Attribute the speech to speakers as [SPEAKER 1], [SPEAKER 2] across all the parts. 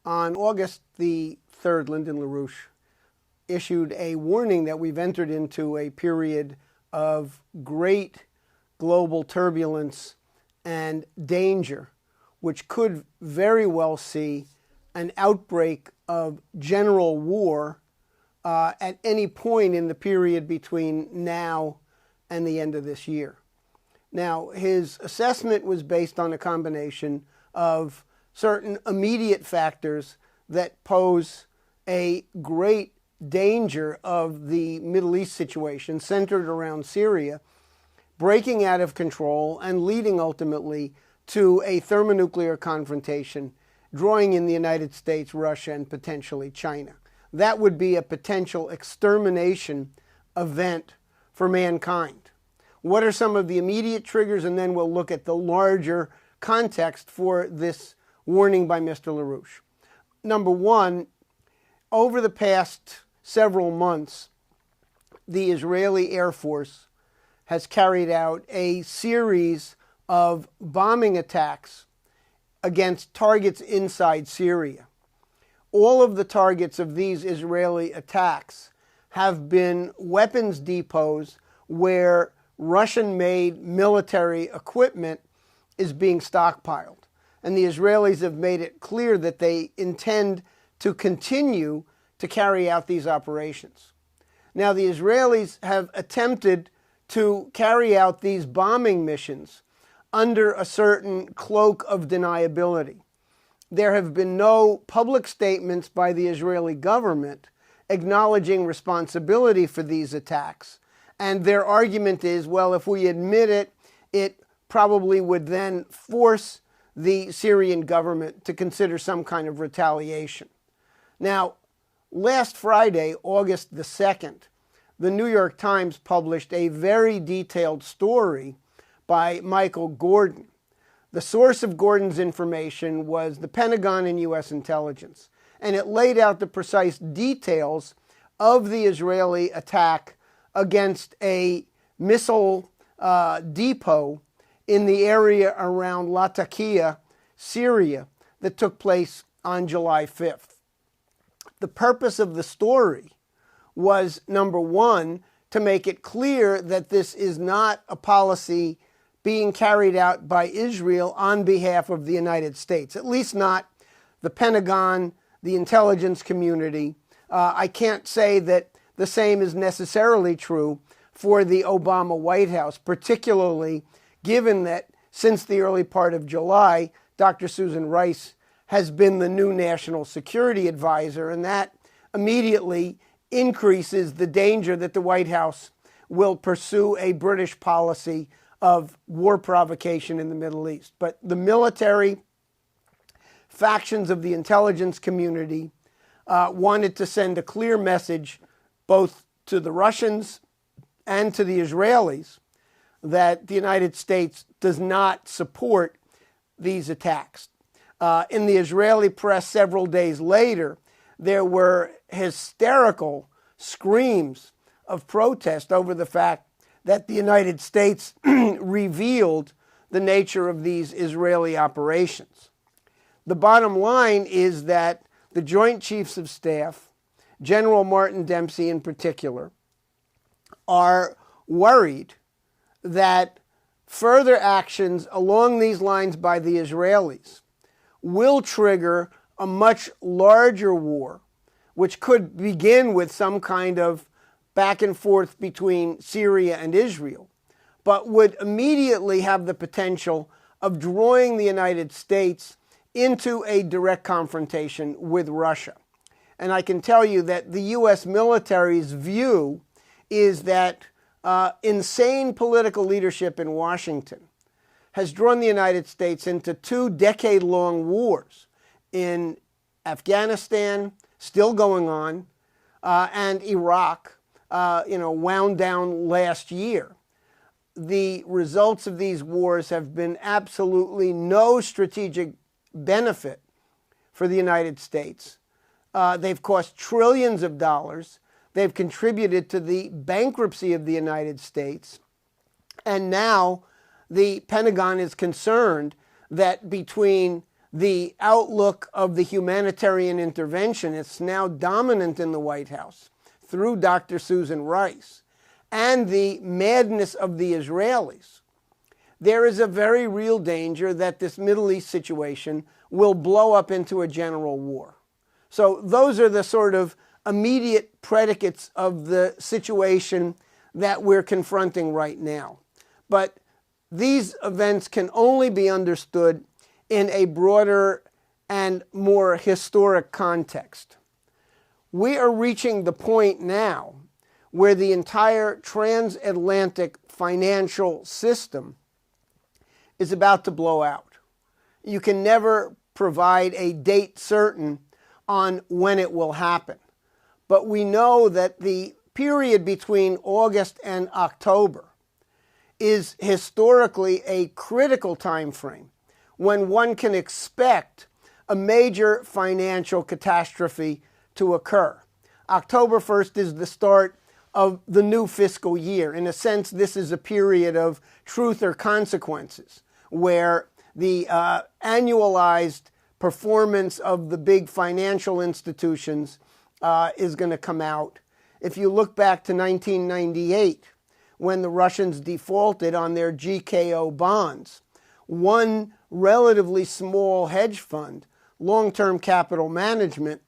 [SPEAKER 1] On August the 3rd, Lyndon LaRouche issued a warning that we've entered into a period of great global turbulence and danger, which could very well see an outbreak of general war at any point in the period between now and the end of this year. Now, his assessment was based on a combination of certain immediate factors that pose a great danger of the Middle East situation centered around Syria breaking out of control and leading ultimately to a thermonuclear confrontation, drawing in the United States, Russia, and potentially China. That would be a potential extermination event for mankind. What are some of the immediate triggers? And then we'll look at the larger context for this warning by Mr. LaRouche. Number one, over the past several months, the Israeli Air Force has carried out a series of bombing attacks against targets inside Syria. All of the targets of these Israeli attacks have been weapons depots where Russian-made military equipment is being stockpiled. And the Israelis have made it clear that they intend to continue to carry out these operations. Now, the Israelis have attempted to carry out these bombing missions under a certain cloak of deniability. There have been no public statements by the Israeli government acknowledging responsibility for these attacks. And their argument is, well, if we admit it, it probably would then force the Syrian government to consider some kind of retaliation. Now, last Friday, August the 2nd, the New York Times published a very detailed story by Michael Gordon. The source of Gordon's information was the Pentagon and U.S. intelligence, and it laid out the precise details of the Israeli attack against a missile depot in the area around Latakia, Syria, that took place on July 5th. The purpose of the story was, number one, to make it clear that this is not a policy being carried out by Israel on behalf of the United States, at least not the Pentagon, the intelligence community. I can't say that the same is necessarily true for the Obama White House, particularly given that since the early part of July, Dr. Susan Rice has been the new national security advisor, and that immediately increases the danger that the White House will pursue a British policy of war provocation in the Middle East. But the military factions of the intelligence community wanted to send a clear message both to the Russians and to the Israelis that the United States does not support these attacks. In the Israeli press several days later, there were hysterical screams of protest over the fact that the United States revealed the nature of these Israeli operations. The bottom line is that the Joint Chiefs of Staff, General Martin Dempsey in particular, are worried that further actions along these lines by the Israelis will trigger a much larger war, which could begin with some kind of back and forth between Syria and Israel, but would immediately have the potential of drawing the United States into a direct confrontation with Russia. And I can tell you that the U.S. military's view is that insane political leadership in Washington has drawn the United States into 2 decade-long wars in Afghanistan, still going on, and Iraq, wound down last year. The results of these wars have been absolutely no strategic benefit for the United States. They've cost trillions of dollars. They've contributed to the bankruptcy of the United States. And now the Pentagon is concerned that between the outlook of the humanitarian intervention, it's now dominant in the White House through Dr. Susan Rice, and the madness of the Israelis, there is a very real danger that this Middle East situation will blow up into a general war. So those are the sort of immediate predicates of the situation that we're confronting right now. But these events can only be understood in a broader and more historic context. We are reaching the point now where the entire transatlantic financial system is about to blow out. You can never provide a date certain on when it will happen. But we know that the period between August and October is historically a critical time frame when one can expect a major financial catastrophe to occur. October 1st is the start of the new fiscal year. In a sense, this is a period of truth or consequences, where the annualized performance of the big financial institutions is going to come out. If you look back to 1998, when the Russians defaulted on their GKO bonds, one relatively small hedge fund, long-term capital management,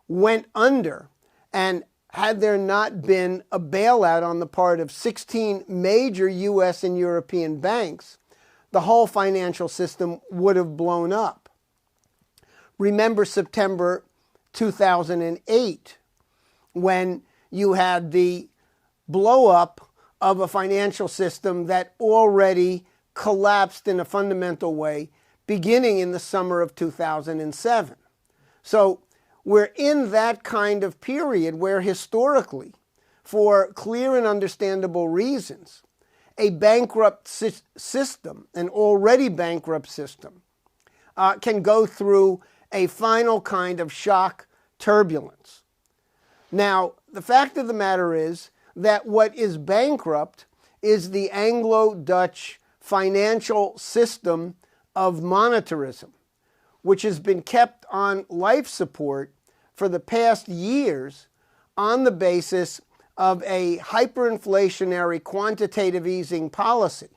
[SPEAKER 1] went under. And had there not been a bailout on the part of 16 major U.S. and European banks, the whole financial system would have blown up. Remember September 2008, when you had the blow-up of a financial system that already collapsed in a fundamental way, beginning in the summer of 2007. So we're in that kind of period where historically, for clear and understandable reasons, a bankrupt system, an already bankrupt system, can go through a final kind of shock turbulence. Now, the fact of the matter is that what is bankrupt is the Anglo-Dutch financial system of monetarism, which has been kept on life support for the past years on the basis of a hyperinflationary quantitative easing policy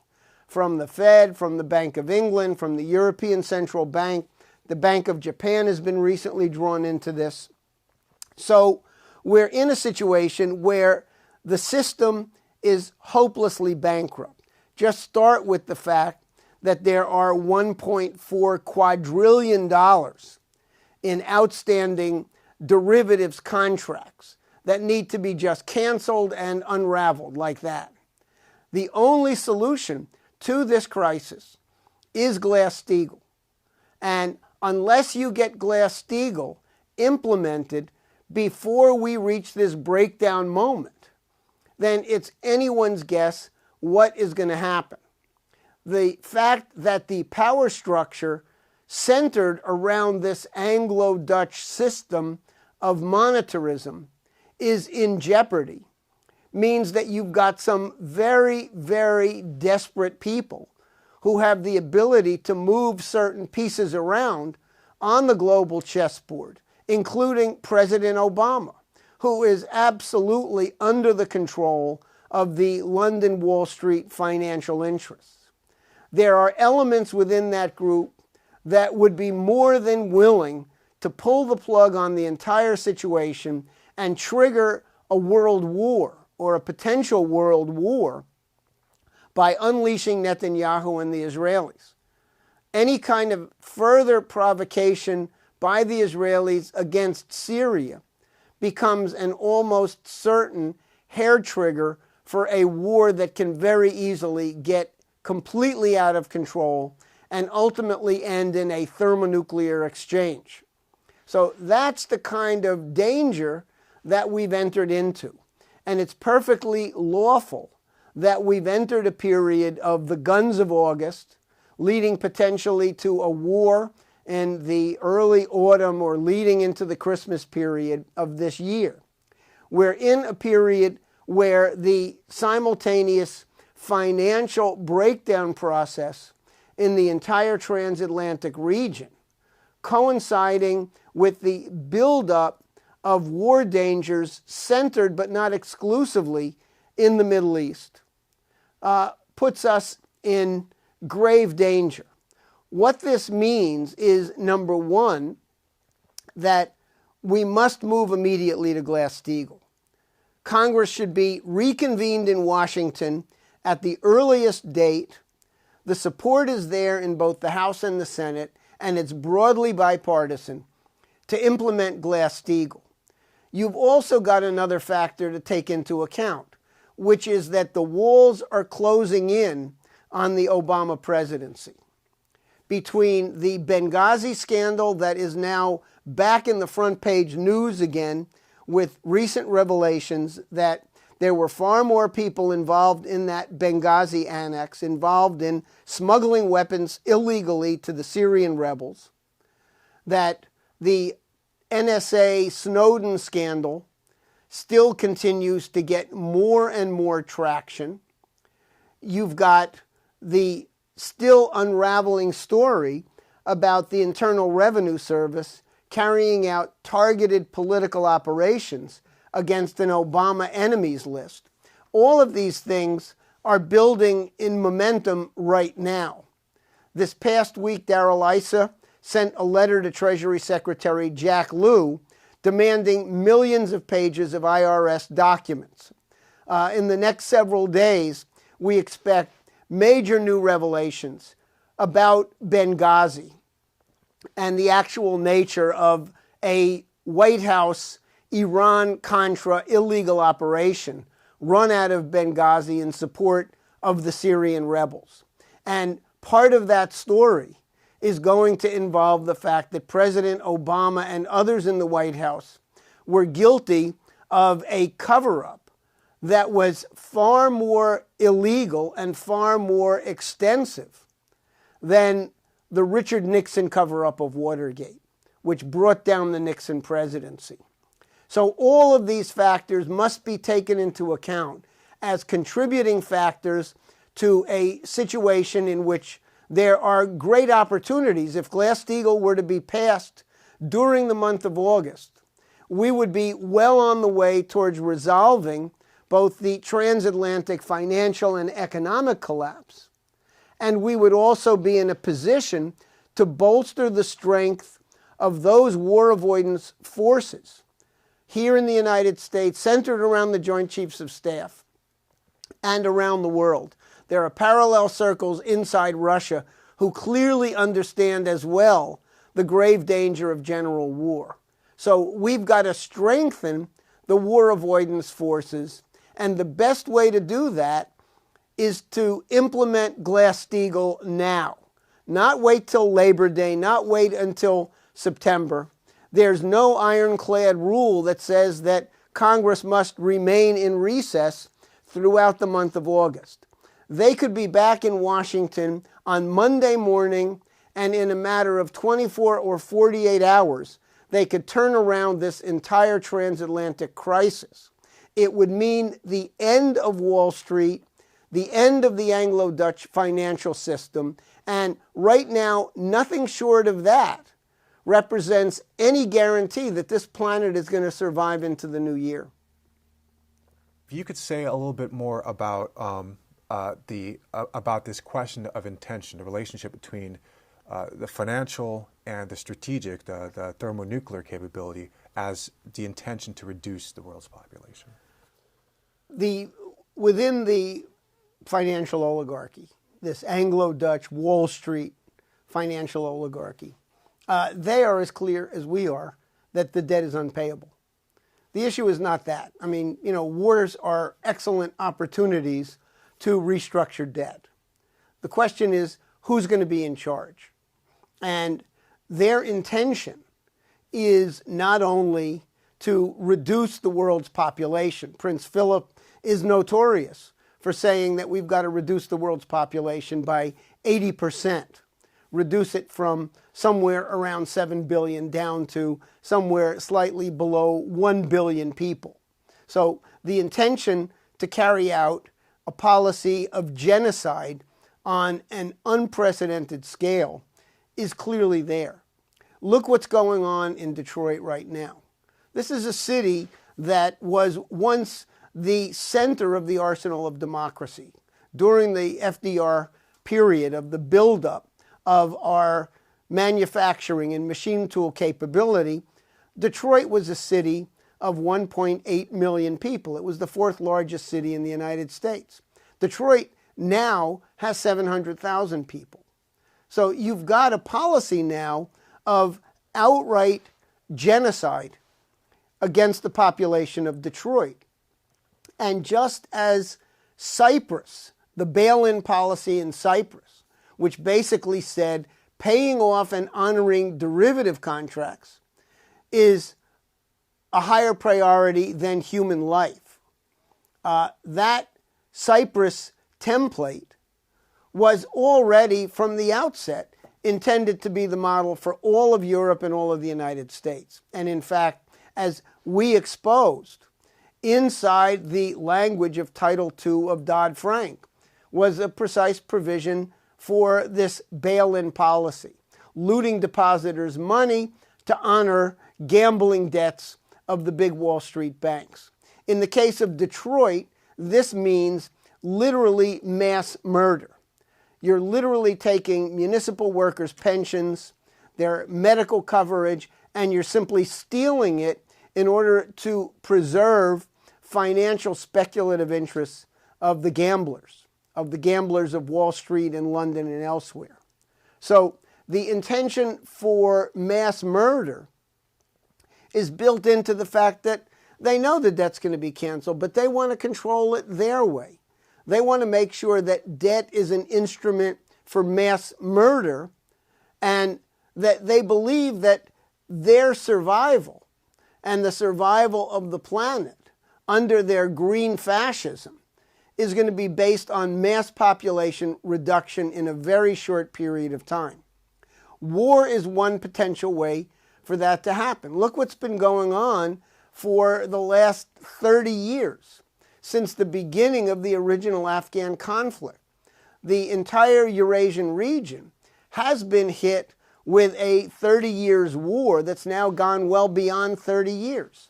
[SPEAKER 1] from the Fed, from the Bank of England, from the European Central Bank. The Bank of Japan has been recently drawn into this. So we're in a situation where the system is hopelessly bankrupt. Just start with the fact that there are $1.4 quadrillion in outstanding derivatives contracts that need to be just canceled and unraveled like that. The only solution to this crisis is Glass-Steagall. And unless you get Glass-Steagall implemented before we reach this breakdown moment, then it's anyone's guess what is going to happen. The fact that the power structure centered around this Anglo-Dutch system of monetarism is in jeopardy means that you've got some very, very desperate people who have the ability to move certain pieces around on the global chessboard, including President Obama, who is absolutely under the control of the London Wall Street financial interests. There are elements within that group that would be more than willing to pull the plug on the entire situation and trigger a world war or a potential world war by unleashing Netanyahu and the Israelis. Any kind of further provocation by the Israelis against Syria becomes an almost certain hair trigger for a war that can very easily get completely out of control and ultimately end in a thermonuclear exchange. So that's the kind of danger that we've entered into. And it's perfectly lawful that we've entered a period of the guns of August, leading potentially to a war in the early autumn or leading into the Christmas period of this year. We're in a period where the simultaneous financial breakdown process in the entire transatlantic region coinciding with the buildup of war dangers centered but not exclusively in the Middle East, puts us in grave danger. What this means is, number one, that we must move immediately to Glass-Steagall. Congress should be reconvened in Washington at the earliest date. The support is there in both the House and the Senate, and it's broadly bipartisan to implement Glass-Steagall. You've also got another factor to take into account, which is that the walls are closing in on the Obama presidency. Between the Benghazi scandal that is now back in the front page news again, with recent revelations that there were far more people involved in that Benghazi annex, involved in smuggling weapons illegally to the Syrian rebels, that the NSA Snowden scandal still continues to get more and more traction. You've got the still unraveling story about the Internal Revenue Service carrying out targeted political operations against an Obama enemies list. All of these things are building in momentum right now. This past week, Darrell Issa sent a letter to Treasury Secretary Jack Lew demanding millions of pages of IRS documents. In the next several days, we expect major new revelations about Benghazi and the actual nature of a White House Iran-Contra illegal operation run out of Benghazi in support of the Syrian rebels. And part of that story is going to involve the fact that President Obama and others in the White House were guilty of a cover-up that was far more illegal and far more extensive than the Richard Nixon cover-up of Watergate, which brought down the Nixon presidency. So all of these factors must be taken into account as contributing factors to a situation in which there are great opportunities. If Glass-Steagall were to be passed during the month of August, we would be well on the way towards resolving both the transatlantic financial and economic collapse, and we would also be in a position to bolster the strength of those war avoidance forces here in the United States, centered around the Joint Chiefs of Staff and around the world. There are parallel circles inside Russia who clearly understand as well the grave danger of general war. So we've got to strengthen the war avoidance forces, and the best way to do that is to implement Glass-Steagall now. Not wait till Labor Day, not wait until September. There's no ironclad rule that says that Congress must remain in recess throughout the month of August. They could be back in Washington on Monday morning, and in a matter of 24 or 48 hours, they could turn around this entire transatlantic crisis. It would mean the end of Wall Street, the end of the Anglo-Dutch financial system, and right now, nothing short of that represents any guarantee that this planet is going to survive into the new year.
[SPEAKER 2] If you could say a little bit more about this question of intention, the relationship between the financial and the strategic, the thermonuclear capability, as the intention to reduce the world's population.
[SPEAKER 1] Within the financial oligarchy, this Anglo-Dutch Wall Street financial oligarchy, they are as clear as we are that the debt is unpayable. The issue is not that. I mean, wars are excellent opportunities to restructure debt. The question is, who's going to be in charge? And their intention is not only to reduce the world's population. Prince Philip is notorious for saying that we've got to reduce the world's population by 80%, reduce it from somewhere around 7 billion down to somewhere slightly below 1 billion people. So the intention to carry out a policy of genocide on an unprecedented scale is clearly there. Look what's going on in Detroit right now. This is a city that was once the center of the arsenal of democracy. During the FDR period of the buildup of our manufacturing and machine tool capability, Detroit was a city of 1.8 million people. It was the fourth largest city in the United States. Detroit now has 700,000 people. So you've got a policy now of outright genocide against the population of Detroit. And just as Cyprus, the bail-in policy in Cyprus, which basically said paying off and honoring derivative contracts is a higher priority than human life. That Cyprus template was already from the outset intended to be the model for all of Europe and all of the United States. And in fact, as we exposed, inside the language of Title II of Dodd-Frank was a precise provision for this bail-in policy, looting depositors' money to honor gambling debts of the big Wall Street banks. In the case of Detroit, this means literally mass murder. You're literally taking municipal workers' pensions, their medical coverage, and you're simply stealing it in order to preserve financial speculative interests of the gamblers of Wall Street and London and elsewhere. So the intention for mass murder is built into the fact that they know the debt's going to be canceled, but they want to control it their way. They want to make sure that debt is an instrument for mass murder, and that they believe that their survival and the survival of the planet under their green fascism is going to be based on mass population reduction in a very short period of time. War is one potential way for that to happen. Look what's been going on for the last 30 years, since the beginning of the original Afghan conflict. The entire Eurasian region has been hit with a 30 years war that's now gone well beyond 30 years.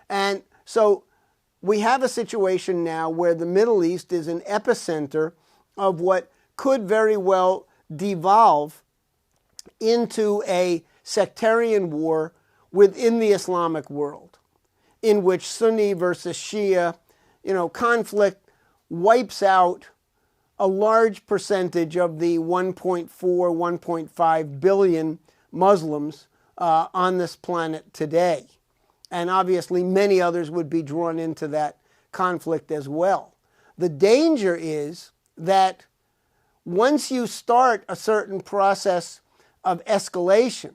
[SPEAKER 1] And so we have a situation now where the Middle East is an epicenter of what could very well devolve into a sectarian war within the Islamic world, in which Sunni versus Shia, conflict wipes out a large percentage of the 1.4, 1.5 billion Muslims on this planet today. And obviously many others would be drawn into that conflict as well. The danger is that once you start a certain process of escalation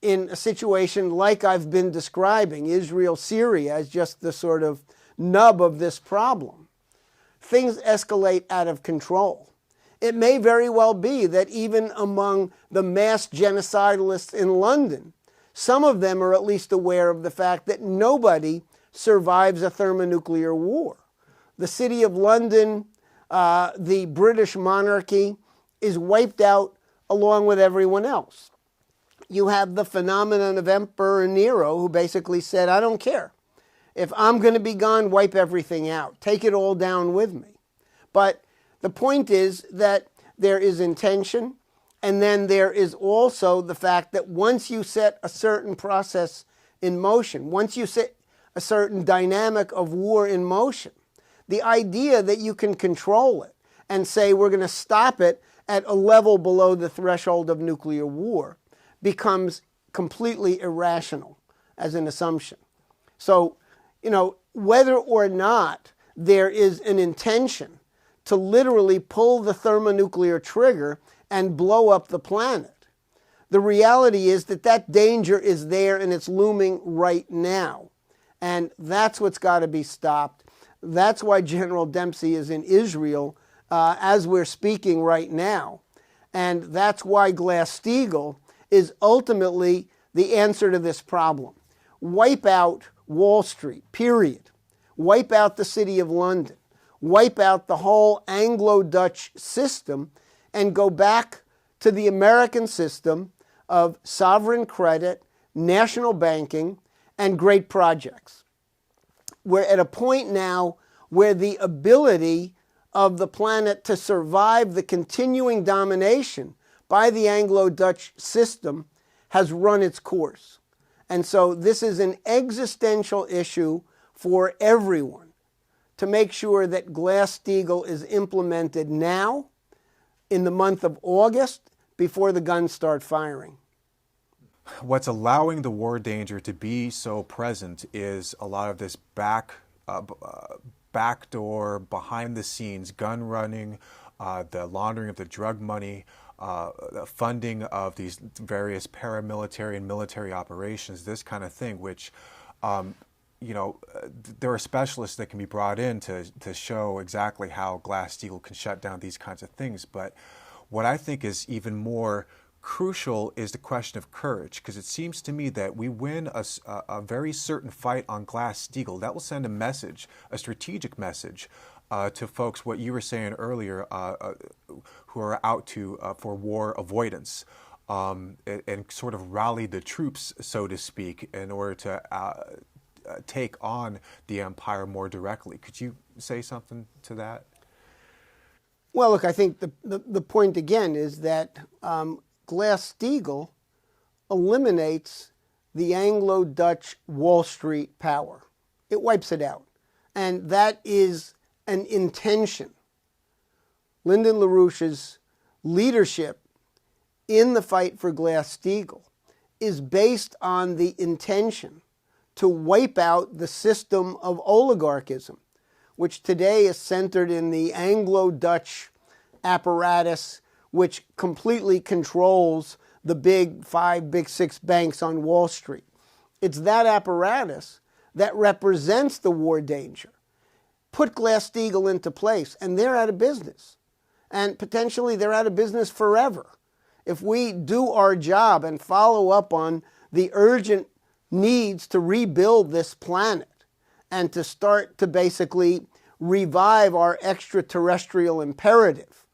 [SPEAKER 1] in a situation like I've been describing, Israel, Syria, as just the sort of nub of this problem, things escalate out of control. It may very well be that even among the mass genocidalists in London, some of them are at least aware of the fact that nobody survives a thermonuclear war. The City of London, the British monarchy, is wiped out along with everyone else. You have the phenomenon of Emperor Nero, who basically said, I don't care. If I'm going to be gone, wipe everything out. Take it all down with me. But the point is that there is intention, and then there is also the fact that once you set a certain process in motion, once you set a certain dynamic of war in motion, the idea that you can control it and say we're going to stop it at a level below the threshold of nuclear war becomes completely irrational as an assumption. So, whether or not there is an intention to literally pull the thermonuclear trigger and blow up the planet, the reality is that that danger is there and it's looming right now. And that's what's got to be stopped. That's why General Dempsey is in Israel as we're speaking right now. And that's why Glass-Steagall is ultimately the answer to this problem. Wipe out Wall Street, period. Wipe out the City of London. Wipe out the whole Anglo-Dutch system and go back to the American system of sovereign credit, national banking, and great projects. We're at a point now where the ability of the planet to survive the continuing domination by the Anglo-Dutch system has run its course. And so this is an existential issue for everyone to make sure that Glass-Steagall is implemented now in the month of August before the guns start firing.
[SPEAKER 2] What's allowing the war danger to be so present is a lot of this backdoor, behind-the-scenes gun running, the laundering of the drug money, the funding of these various paramilitary and military operations, this kind of thing, which, there are specialists that can be brought in to show exactly how Glass-Steagall can shut down these kinds of things. But what I think is even more crucial is the question of courage, because it seems to me that we win a very certain fight on Glass-Steagall. That will send a message, a strategic message, to folks, what you were saying earlier, who are out for war avoidance, and sort of rally the troops, so to speak, in order to take on the empire more directly. Could you say something to that?
[SPEAKER 1] Well, look, I think the point again is that Glass-Steagall eliminates the Anglo-Dutch Wall Street power. It wipes it out. And that is an intention. Lyndon LaRouche's leadership in the fight for Glass-Steagall is based on the intention to wipe out the system of oligarchism, which today is centered in the Anglo-Dutch apparatus, which completely controls the big 5, big 6 banks on Wall Street. It's that apparatus that represents the war danger. Put Glass-Steagall into place, and they're out of business. And potentially they're out of business forever. If we do our job and follow up on the urgent needs to rebuild this planet and to start to basically revive our extraterrestrial imperative,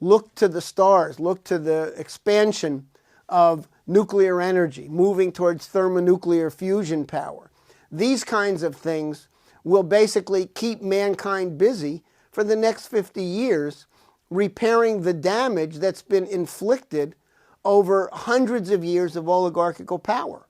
[SPEAKER 1] look to the stars, look to the expansion of nuclear energy, moving towards thermonuclear fusion power. These kinds of things will basically keep mankind busy for the next 50 years, repairing the damage that's been inflicted over hundreds of years of oligarchical power.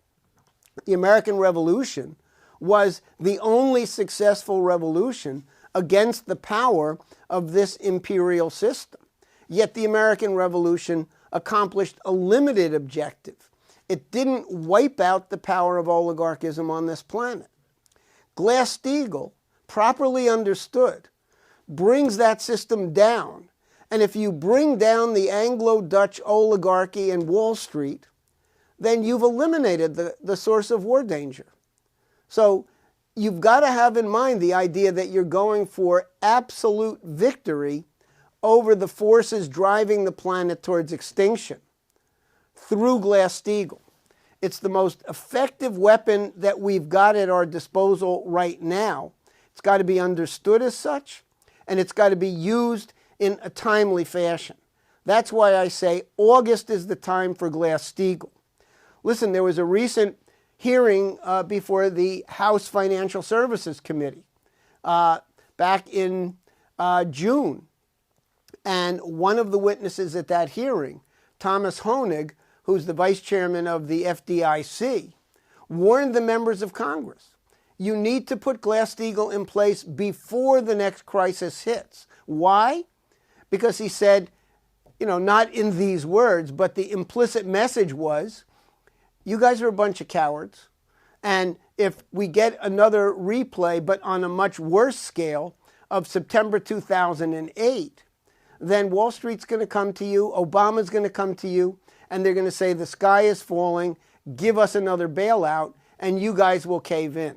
[SPEAKER 1] The American Revolution was the only successful revolution against the power of this imperial system. Yet the American Revolution accomplished a limited objective. It didn't wipe out the power of oligarchism on this planet. Glass-Steagall, properly understood, brings that system down. And if you bring down the Anglo-Dutch oligarchy and Wall Street, then you've eliminated the source of war danger. So you've got to have in mind the idea that you're going for absolute victory over the forces driving the planet towards extinction through Glass-Steagall. It's the most effective weapon that we've got at our disposal right now. It's got to be understood as such, and it's got to be used in a timely fashion. That's why I say August is the time for Glass-Steagall. Listen, there was a recent hearing before the House Financial Services Committee back in June. And one of the witnesses at that hearing, Thomas Honig, who's the vice chairman of the FDIC, warned the members of Congress, you need to put Glass-Steagall in place before the next crisis hits. Why? Because he said, not in these words, but the implicit message was, you guys are a bunch of cowards. And if we get another replay, but on a much worse scale, of September 2008, then Wall Street's going to come to you, Obama's going to come to you, and they're going to say, the sky is falling, give us another bailout, and you guys will cave in.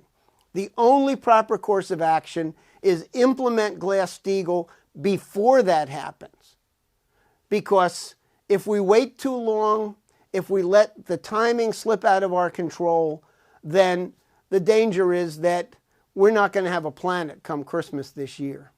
[SPEAKER 1] The only proper course of action is implement Glass-Steagall before that happens. Because if we wait too long, if we let the timing slip out of our control, then the danger is that we're not going to have a planet come Christmas this year.